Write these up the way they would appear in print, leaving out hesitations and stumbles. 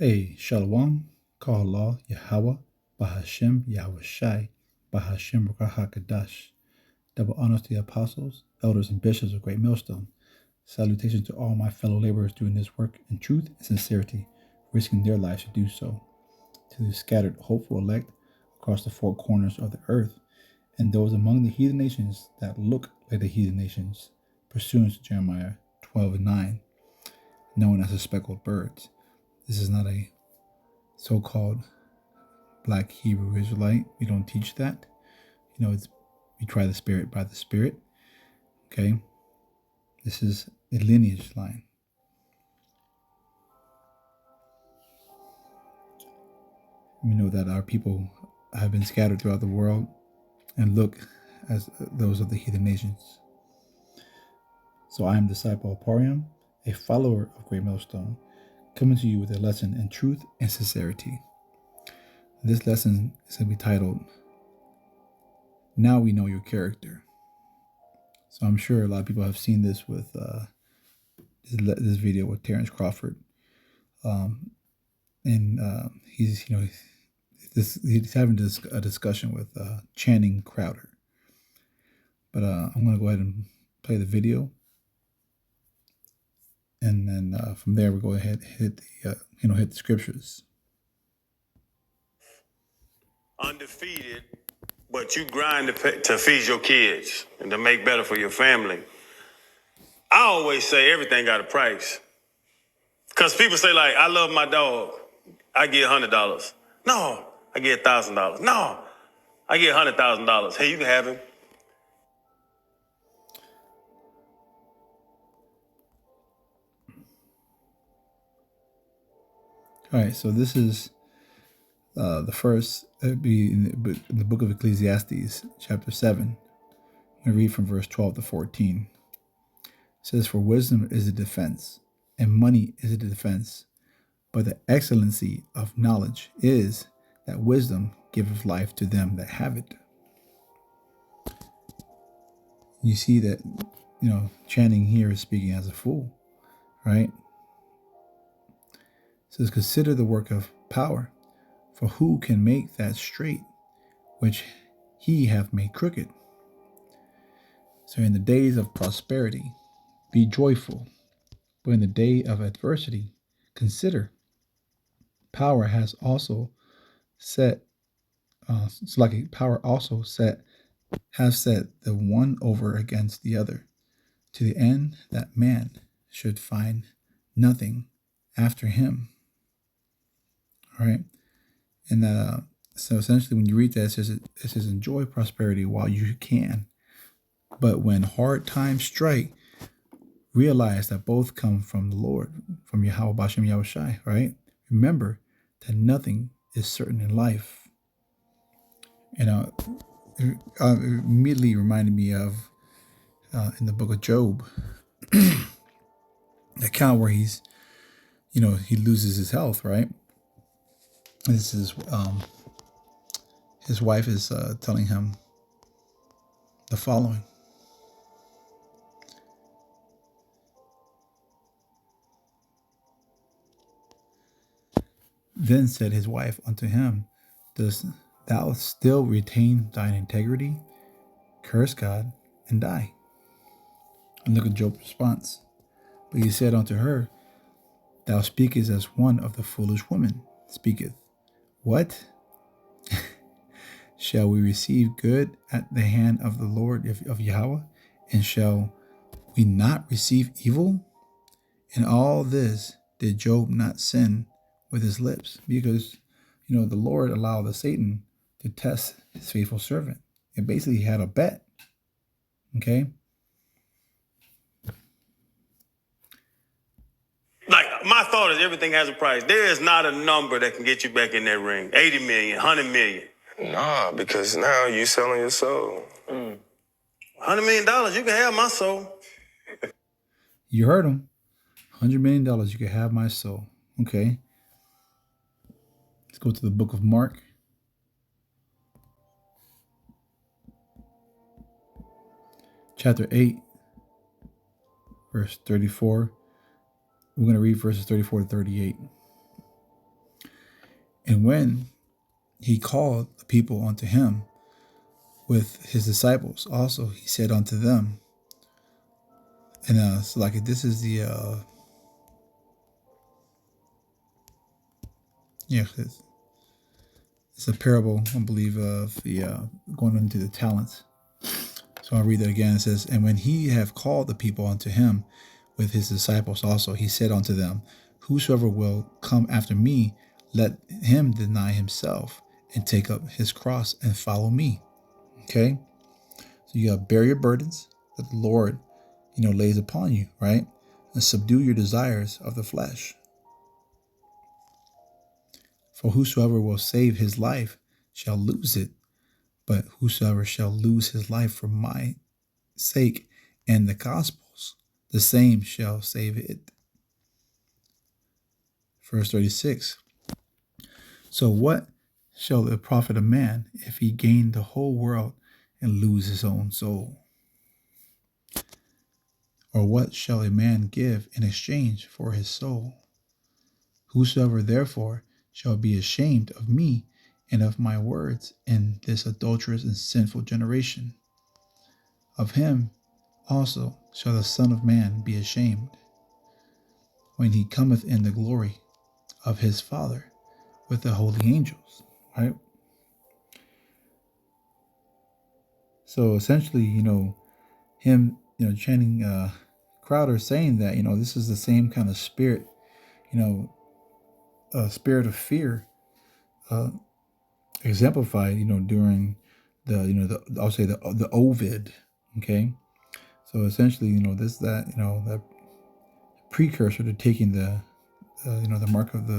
Hey, Shalom, Kahala, Yahweh, Bahashem, Yahweh Shai, Bahashem, Rahakadash. Double honors to the apostles, elders, and bishops of Great Millstone. Salutations to all my fellow laborers doing this work in truth and sincerity, risking their lives to do so. To the scattered, hopeful elect across the four corners of the earth, and those among the heathen nations that look like the heathen nations, pursuant to Jeremiah 12 and 9, known as the speckled birds. This is not a so called black Hebrew Israelite. We don't teach that. We try the spirit by the spirit. Okay. This is a lineage line. We know that our people have been scattered throughout the world and look as those of the heathen nations. So I am disciple of Pariam, a follower of Great Millstone, coming to you with a lesson in truth and sincerity. This lesson is going to be titled, Now We Know Your Character. So I'm sure a lot of people have seen this with this video with Terrence Crawford. And he's having a discussion with Channing Crowder. But I'm going to go ahead and play the video, and then from there we'll go ahead and hit the scriptures. Undefeated, but you grind to feed your kids and to make better for your family. I always say everything got a price. Because people say, like, I love my dog. I get $100. No, I get $1,000. No, I get $100,000. Hey, you can have him. All right, so this is the first, it'd be in the book of Ecclesiastes, chapter 7. I'm going to read from verse 12 to 14. It says, For wisdom is a defense, and money is a defense. But the excellency of knowledge is that wisdom giveth life to them that have it. You see that, Channing here is speaking as a fool, right? It says, Consider the work of power, for who can make that straight, which he hath made crooked? So in the days of prosperity, be joyful, but in the day of adversity, consider. Power has also set, power also have set the one over against the other, to the end that man should find nothing after him. All right. And so essentially when you read that, it says enjoy prosperity while you can. But when hard times strike, realize that both come from the Lord, from Yahweh Bashem Yahweh Shai, right? Remember that nothing is certain in life. It immediately reminded me of in the book of Job, the account where he loses his health, right? This is his wife is telling him the following. Then said his wife unto him, Dost thou still retain thine integrity? Curse God and die. And look at Job's response. But he said unto her, Thou speakest as one of the foolish women speaketh. What? Shall we receive good at the hand of the Lord of Yahweh? And shall we not receive evil? In all this did Job not sin with his lips? Because, the Lord allowed the Satan to test his faithful servant. And basically he had a bet. Okay? Like, my thought is everything has a price. There is not a number that can get you back in that ring. 80 million, 100 million. Nah, because now you selling your soul. $100 million, you can have my soul. You heard him. $100 million, you can have my soul. Okay. Let's go to the book of Mark. Chapter 8, verse 34. We're going to read verses 34 to 38. And when he called the people unto him with his disciples, also he said unto them, and so like this is the it's a parable, I believe, of the going into the talents. So I'll read that again. It says, and when he have called the people unto him with his disciples also, he said unto them, whosoever will come after me, let him deny himself and take up his cross and follow me. Okay? So you got to bear your burdens that the Lord, lays upon you, right? And subdue your desires of the flesh. For whosoever will save his life shall lose it, but whosoever shall lose his life for my sake and the gospel's, the same shall save it. Verse 36. So what shall it profit a man if he gain the whole world and lose his own soul? Or what shall a man give in exchange for his soul? Whosoever therefore shall be ashamed of me and of my words in this adulterous and sinful generation, of him also shall the Son of Man be ashamed, when he cometh in the glory of his Father with the holy angels. Right? So essentially, him, Channing Crowder saying that, this is the same kind of spirit, spirit of fear, exemplified, during I'll say the Ovid. Okay. So essentially, that precursor to taking the mark of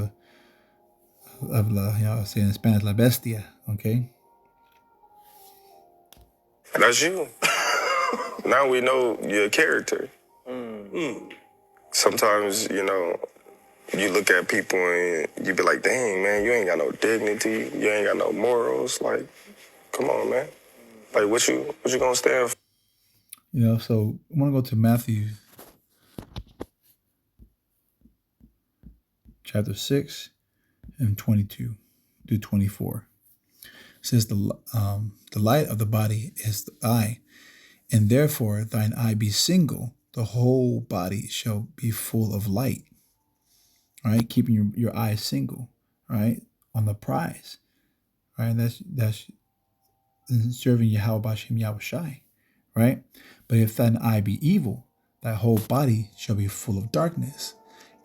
I'll say in Spanish, la bestia. Okay. That's you. Now we know your character. Sometimes, you look at people and you be like, dang, man, you ain't got no dignity. You ain't got no morals. Like, come on, man. Like, what you gonna stand for? So I want to go to Matthew chapter 6 and 22 through 24. It says, the light of the body is the eye, and therefore thine eye be single, the whole body shall be full of light. All right, keeping your eye single, right, on the prize, right? That's serving Yahweh Bashem Yahushai, right? But if thine eye be evil, thy whole body shall be full of darkness.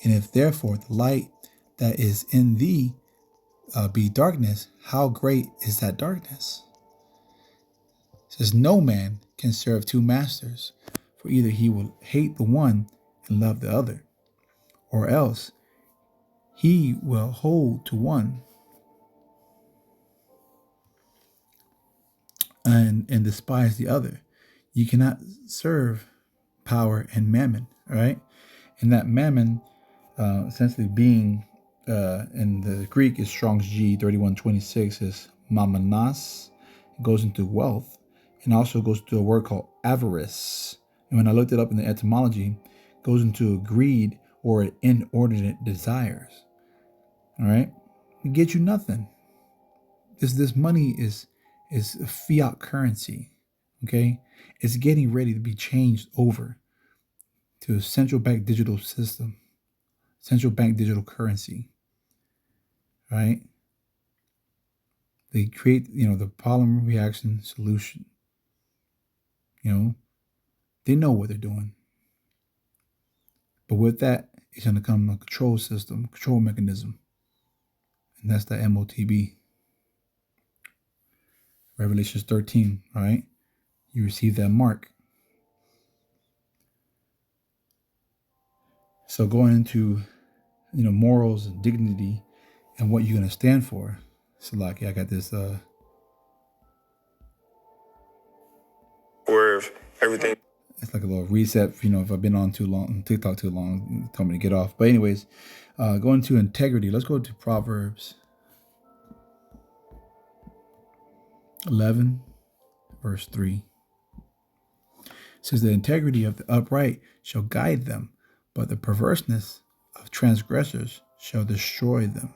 And if therefore the light that is in thee be darkness, how great is that darkness? It says, no man can serve two masters, for either he will hate the one and love the other, or else he will hold to one and despise the other. You cannot serve power and mammon, right? And that mammon, essentially being in the Greek is Strong's G 3126 is mammonas. It goes into wealth, and also goes to a word called avarice. And when I looked it up in the etymology, it goes into greed or inordinate desires. All right, it gets you nothing. This money is a fiat currency. Okay, it's getting ready to be changed over to a central bank digital system, central bank digital currency. Right? They create, the polymer reaction solution. They know what they're doing. But with that, it's going to come a control system, control mechanism. And that's the MOTB. Revelations 13, right? You receive that mark. So going into, morals and dignity and what you're going to stand for. So like, I got this. Or if everything. It's like a little reset, if I've been on TikTok too long, tell me to get off. But anyways, going to integrity. Let's go to Proverbs 11, verse 3. It says, the integrity of the upright shall guide them, but the perverseness of transgressors shall destroy them.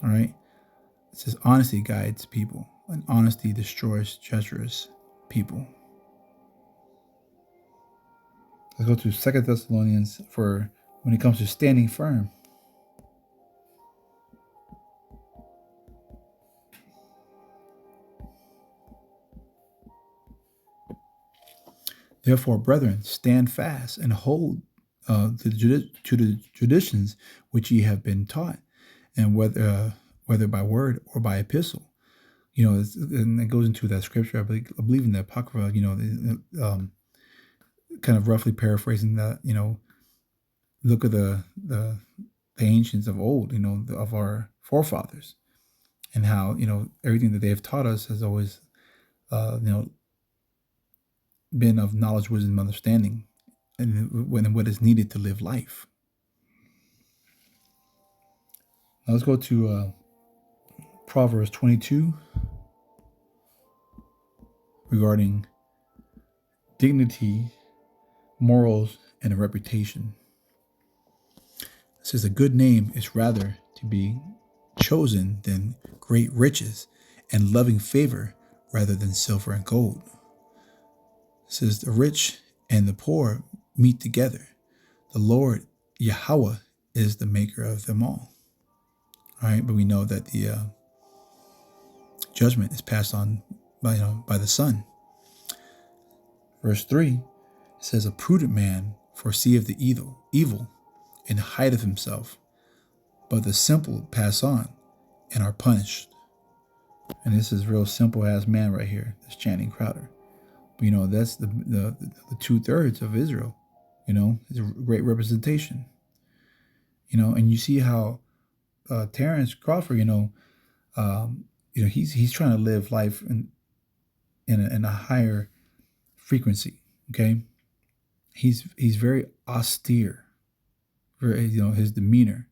All right. It says honesty guides people, and honesty destroys treacherous people. Let's go to 2 Thessalonians for when it comes to standing firm. Therefore, brethren, stand fast and hold to the traditions which ye have been taught, and whether by word or by epistle. And it goes into that scripture. I believe in the Apocrypha. Kind of roughly paraphrasing that. Look at the ancients of old. Of our forefathers, and how everything that they have taught us has always been of knowledge, wisdom, understanding, and what is needed to live life. Now let's go to Proverbs 22 regarding dignity, morals, and a reputation. It says a good name is rather to be chosen than great riches, and loving favor rather than silver and gold. It says the rich and the poor meet together. The Lord Yahweh is the maker of them all. All right, but we know that the judgment is passed on by the Son. Verse 3 says, a prudent man foreseeth the evil and hideth himself, but the simple pass on and are punished. And this is real simple as man right here, this Channing Crowder. But, that's the 2/3 of Israel. It's a great representation. And you see how Terrence Crawford, he's trying to live life in a higher frequency. Okay, he's very austere. His demeanor,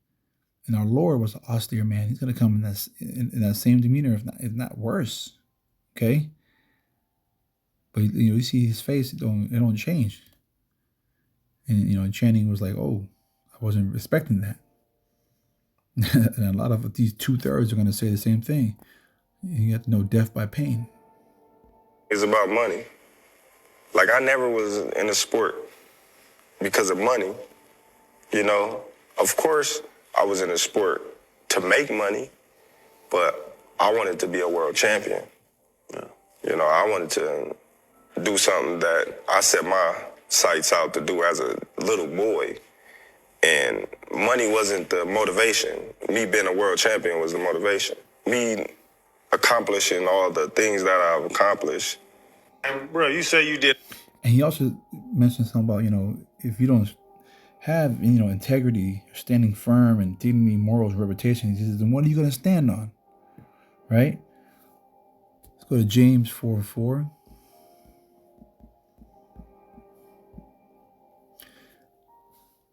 and our Lord was an austere man. He's going to come in that same demeanor, if not worse. Okay. But you see his face; it don't change. And Channing was like, "Oh, I wasn't expecting that." And a lot of these 2/3 are going to say the same thing. You have to know death by pain. It's about money. Like, I never was in a sport because of money. Of course, I was in a sport to make money, but I wanted to be a world champion. I wanted to do something that I set my sights out to do as a little boy. And money wasn't the motivation. Me being a world champion was the motivation. Me accomplishing all the things that I've accomplished. And bro, you say you did. And he also mentioned something about, if you don't have, integrity, standing firm, and dignity, morals, reputation, he says, then what are you going to stand on? Right? Let's go to James 4:4.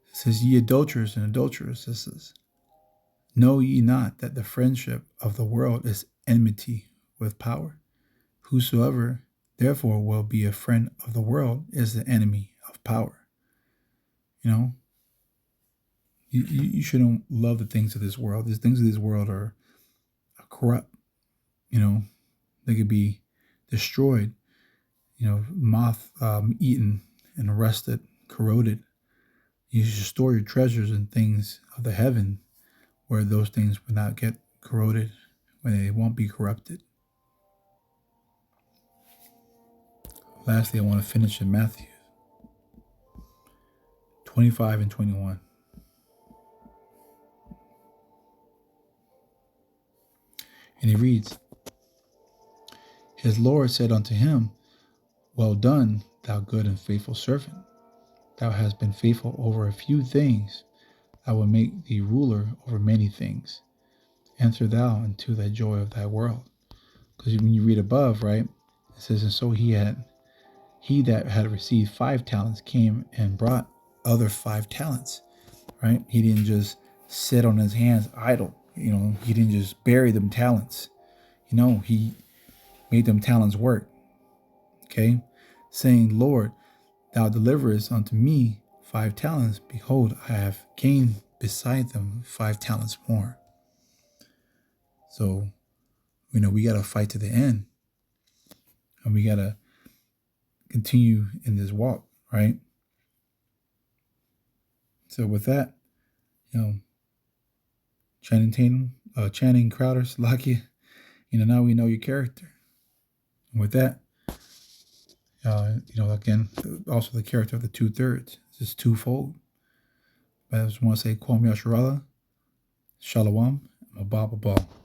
It says, ye adulterers and adulteresses, know ye not that the friendship of the world is enmity with power? Whosoever therefore will be a friend of the world is the enemy of power. You shouldn't love the things of this world. These things of this world are corrupt. They could be destroyed, moth eaten and rusted, corroded. You should store your treasures in things of the heaven, where those things will not get corroded, where they won't be corrupted. Lastly, I want to finish in Matthew 25 and 21. And he reads, his Lord said unto him, well done, thou good and faithful servant. Thou hast been faithful over a few things. I will make thee ruler over many things. Enter thou into the joy of thy world. Because when you read above, right, it says, and so he that had received 5 talents came and brought other 5 talents, right? He didn't just sit on his hands idle. He didn't just bury them talents. He made them talents work. Okay? Saying, Lord, thou deliverest unto me 5 talents. Behold, I have gained beside them 5 talents more. So We know we got to fight to the end. And we got to continue in this walk, right? So with that, Channing Tatum, Channing Crowder, Salakia, now we know your character. And with that, again, also the character of the 2/3. This is twofold. But I just want to say, Kwame Asharala, Shalom, Mababa Ball.